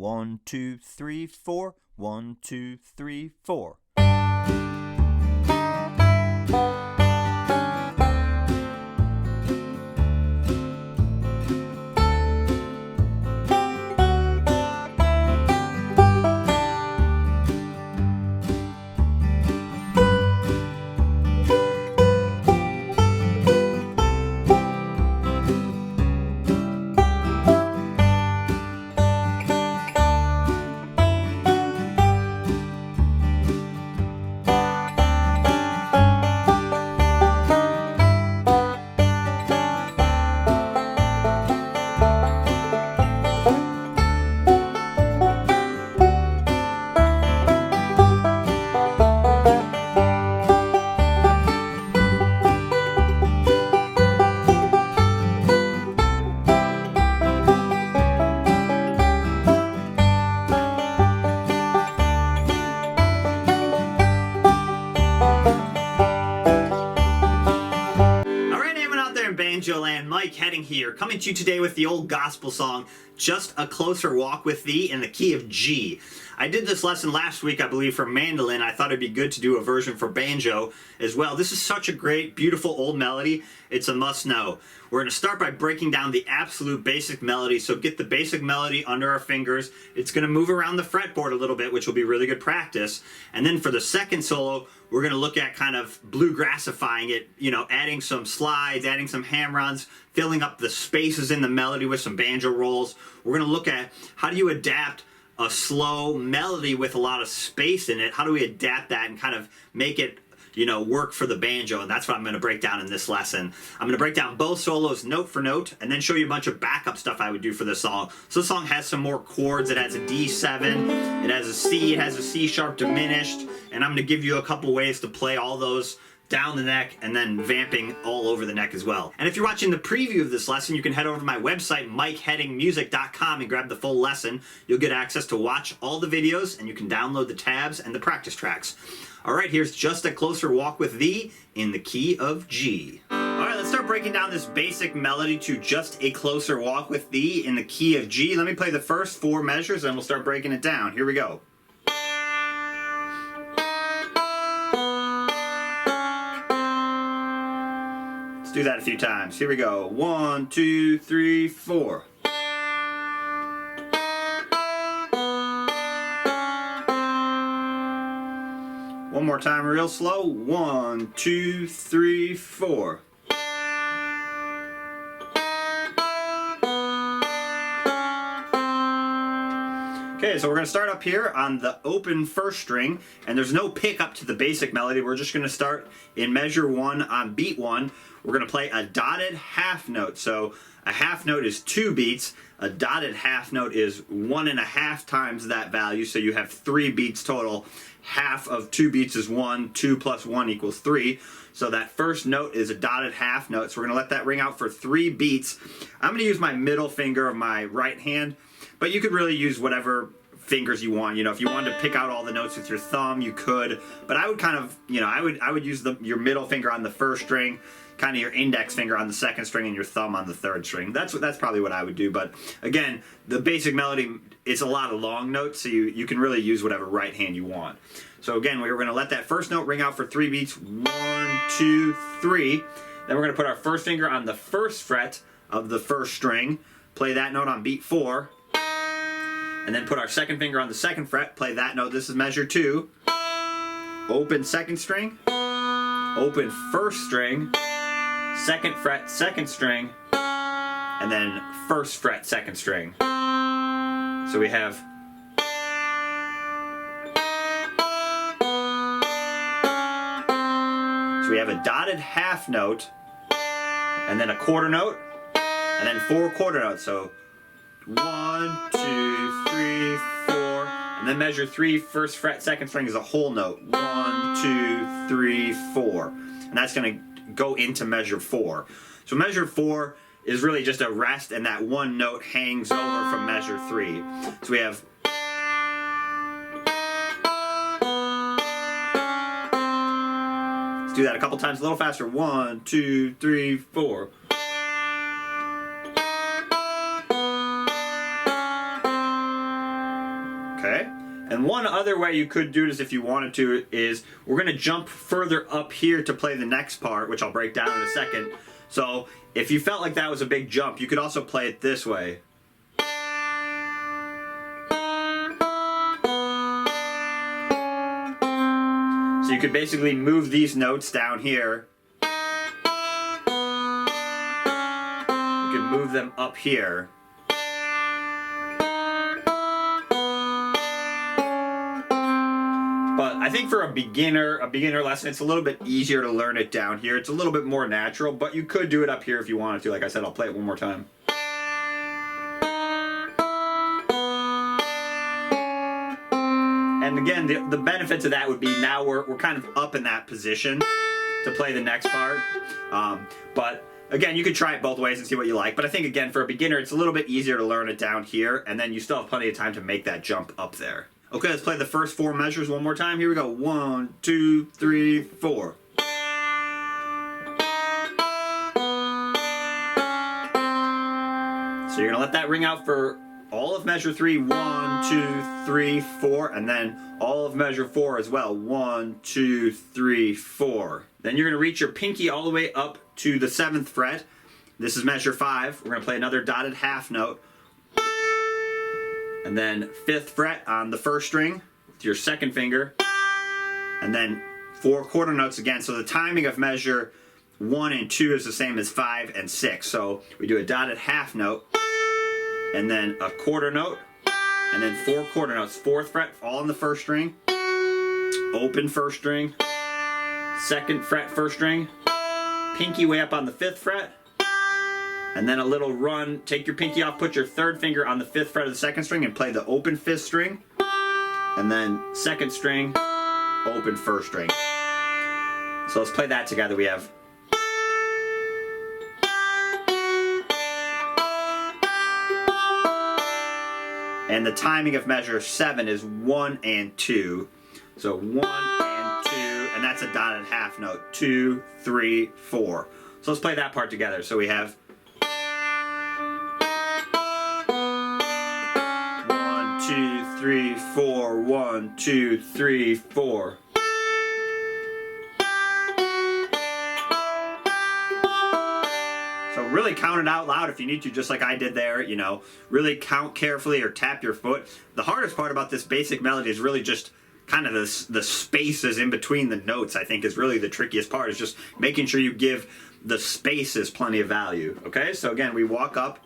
1, 2, 3, 4. 1, 2, 3, 4. Banjo Land, Mike Hedding here, coming to you today with the old gospel song, Just a Closer Walk with Thee, in the key of G. I did this lesson last week, I believe, for mandolin. I thought it'd be good to do a version for banjo as well. This is such a great, beautiful old melody. It's a must-know. We're going to start by breaking down the absolute basic melody, so get the basic melody under our fingers. It's going to move around the fretboard a little bit, which will be really good practice. And then for the second solo, we're going to look at kind of bluegrassifying it, adding some slides, adding some hammer-ons, filling up the spaces in the melody with some banjo rolls. We're going to look at how do you adapt a slow melody with a lot of space in it. How do we adapt that and kind of make it work for the banjo? And that's what I'm going to break down in this lesson. I'm going to break down both solos note for note and then show you a bunch of backup stuff I would do for this song. So this song has some more chords. It has a D7, it has a C, it has a C sharp diminished, and I'm going to give you a couple ways to play all those down the neck and then vamping all over the neck as well. And if you're watching the preview of this lesson, you can head over to my website, MikeHeddingMusic.com, and grab the full lesson. You'll get access to watch all the videos, and you can download the tabs and the practice tracks. All right, here's Just a Closer Walk with Thee in the key of G. All right, let's start breaking down this basic melody to Just a Closer Walk with Thee in the key of G. Let me play the first 4 measures, and we'll start breaking it down. Here we go. Let's do that a few times. Here we go. 1, 2, 3, 4. One more time real slow. 1, 2, 3, 4. Okay, so we're going to start up here on the open first string, and there's no pickup to the basic melody. We're just going to start in measure 1 on beat 1. We're going to play a dotted half note. So a half note is 2 beats. A dotted half note is 1.5 times that value, so you have 3 beats total. Half of 2 beats is 1, 2 plus 1 equals 3. So that first note is a dotted half note. So we're going to let that ring out for 3 beats. I'm going to use my middle finger of my right hand, but you could really use whatever fingers you want. If you wanted to pick out all the notes with your thumb, you could. But I would kind of, I would use your middle finger on the first string, kind of your index finger on the second string, and your thumb on the third string. That's probably what I would do. But again, the basic melody is a lot of long notes, so you can really use whatever right hand you want. So again, we're going to let that first note ring out for 3 beats. 1, 2, 3. Then we're going to put our first finger on the first fret of the first string, play that note on beat 4, and then put our second finger on the second fret, play that note. This is measure 2. Open second string, open first string, second fret, second string, and then first fret, second string. So we have a dotted half note, and then a quarter note, and then 4 quarter notes. So 1, 2, 3, 4, and then measure 3, first fret, second string is a whole note. 1, 2, 3, 4. And that's going to go into measure 4. So measure 4 is really just a rest, and that one note hangs over from measure 3. So we have let's do that a couple times a little faster. 1, 2, 3, 4. And one other way you could do this if you wanted to is we're going to jump further up here to play the next part, which I'll break down in a second. So if you felt like that was a big jump, you could also play it this way. So you could basically move these notes down here. You could move them up here. But I think for a beginner lesson, it's a little bit easier to learn it down here. It's a little bit more natural, but you could do it up here if you wanted to. Like I said, I'll play it one more time. And again, the benefits of that would be now we're kind of up in that position to play the next part. But again, you could try it both ways and see what you like. But I think, again, for a beginner, it's a little bit easier to learn it down here, and then you still have plenty of time to make that jump up there. Okay, let's play the first 4 measures one more time. Here we go. 1, 2, 3, 4. So you're going to let that ring out for all of measure 3. 1, 2, 3, 4. And then all of measure 4 as well. 1, 2, 3, 4. Then you're going to reach your pinky all the way up to the 7th fret. This is measure 5. We're going to play another dotted half note. And then 5th fret on the 1st string with your 2nd finger. And then 4 quarter notes again. So the timing of measure 1 and 2 is the same as 5 and 6. So we do a dotted half note, and then a quarter note, and then 4 quarter notes. 4th fret all on the 1st string. Open 1st string. 2nd fret 1st string. Pinky way up on the 5th fret. And then a little run, take your pinky off, put your 3rd finger on the 5th fret of the 2nd string and play the open 5th string. And then 2nd string, open 1st string. So let's play that together. We have. And the timing of measure 7 is 1 and 2. So 1 and 2, and that's a dotted half note. 2, 3, 4. So let's play that part together. So we have. 2, 3, 4. 1, 2, 3, 4. So really count it out loud if you need to, just like I did there. You know, really count carefully or tap your foot. The hardest part about this basic melody is really just kind of the spaces in between the notes. I think is really the trickiest part, is just making sure you give the spaces plenty of value. Okay, so again, we walk up.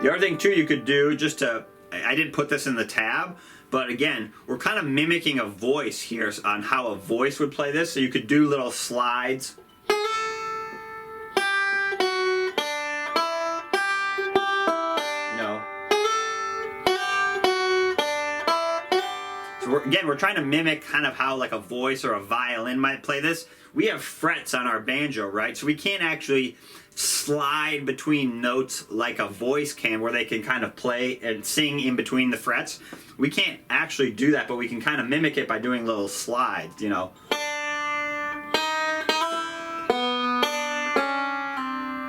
The other thing too you could do, just to, I didn't put this in the tab, but again, we're kind of mimicking a voice here on how a voice would play this. So you could do little slides. No. So we're trying to mimic kind of how like a voice or a violin might play this. We have frets on our banjo, right? So we can't actually slide between notes like a voice can, where they can kind of play and sing in between the frets. We can't actually do that, but we can kind of mimic it by doing little slides, you know.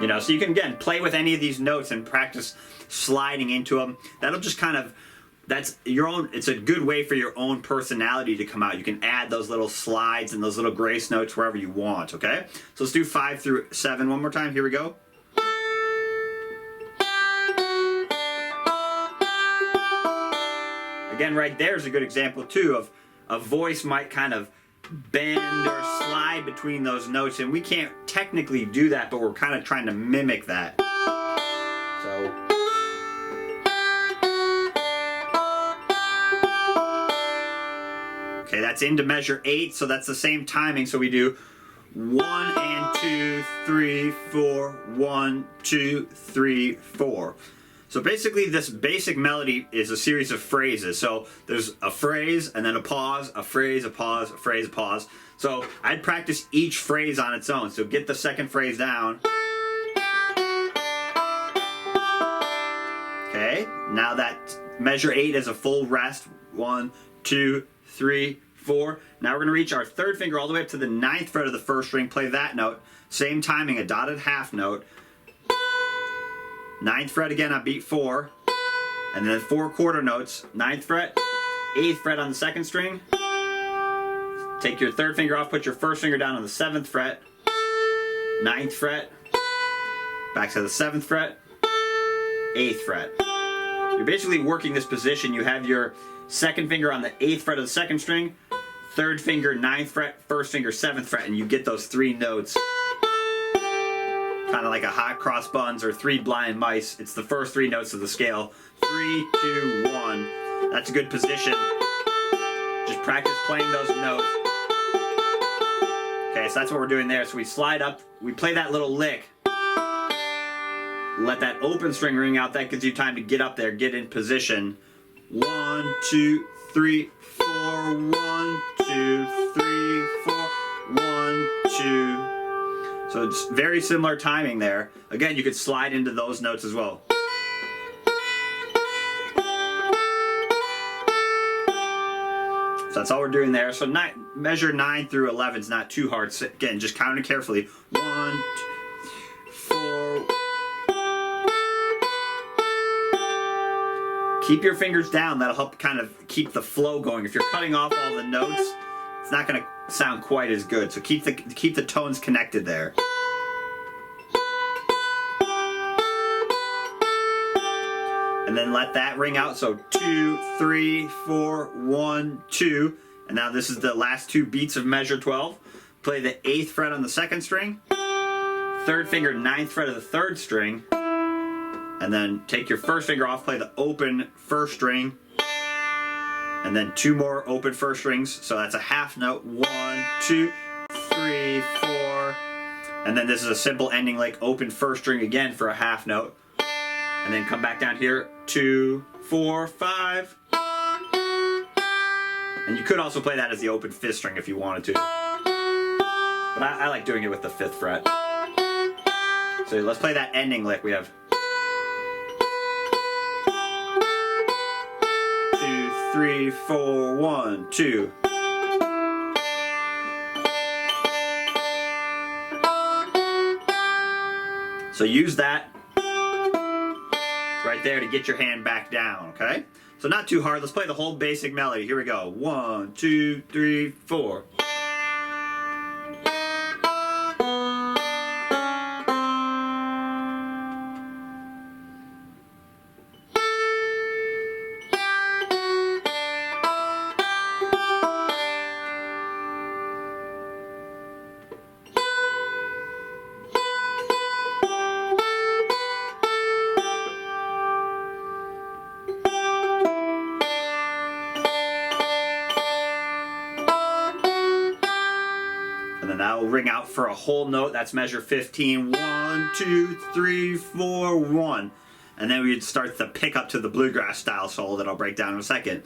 You know, so you can, again, play with any of these notes and practice sliding into them. That'll just kind of, that's your own, it's a good way for your own personality to come out. You can add those little slides and those little grace notes wherever you want, okay? So let's do 5 through 7 one more time. Here we go. Again, right there is a good example too of a voice might kind of bend or slide between those notes, and we can't technically do that, but we're kind of trying to mimic that. So. Okay, that's into measure 8, so that's the same timing. So we do 1 and 2, 3, 4, 1, 2, 3, 4. So basically this basic melody is a series of phrases. So there's a phrase and then a pause, a phrase, a pause, a phrase, a pause. So I'd practice each phrase on its own. So get the second phrase down. Okay, now that measure 8 is a full rest. 1, 2, 3, 4. Now we're going to reach our 3rd finger all the way up to the 9th fret of the 1st string. Play that note. Same timing, a dotted half note. 9th fret again on beat 4, and then 4 quarter notes, 9th fret, 8th fret on the 2nd string, take your 3rd finger off, put your 1st finger down on the 7th fret, 9th fret, back to the 7th fret, 8th fret. You're basically working this position. You have your 2nd finger on the 8th fret of the 2nd string, 3rd finger 9th fret, 1st finger 7th fret, and you get those 3 notes. Kind of like a hot cross buns or 3 blind mice. It's the first 3 notes of the scale. 3, 2, 1. That's a good position. Just practice playing those notes. Okay, so that's what we're doing there. So we slide up, we play that little lick. Let that open string ring out. That gives you time to get up there, get in position. 1, 2, 3, 4. 1, 2, 3, 4. 1, 2. So it's very similar timing there. Again, you could slide into those notes as well. So that's all we're doing there. So measure 9 through 11 is not too hard. So again, just count it carefully. 1, 2, 4. Keep your fingers down. That'll help kind of keep the flow going. If you're cutting off all the notes, it's not going to sound quite as good. So keep the tones connected there. And then let that ring out. So 2, 3, 4, 1, 2. And now this is the last 2 beats of measure 12. Play the 8th fret on the 2nd string, 3rd finger 9th fret of the 3rd string, and then take your 1st finger off, play the open 1st string, and then 2 more open 1st strings. So that's a half note. 1, 2, 3, 4. And then this is a simple ending lick, open 1st string again for a half note. And then come back down here, 2, 4, 5. And you could also play that as the open 5th string if you wanted to. But I like doing it with the 5th fret. So let's play that ending lick. We have 2, 3, 4, 1, 2. So use that right there to get your hand back down, okay? So not too hard. Let's play the whole basic melody. Here we go. 1, 2, 3, 4. That will ring out for a whole note. That's measure 15. 1, 2, 3, 4, 1. And then we'd start the pickup to the bluegrass style solo that I'll break down in a second.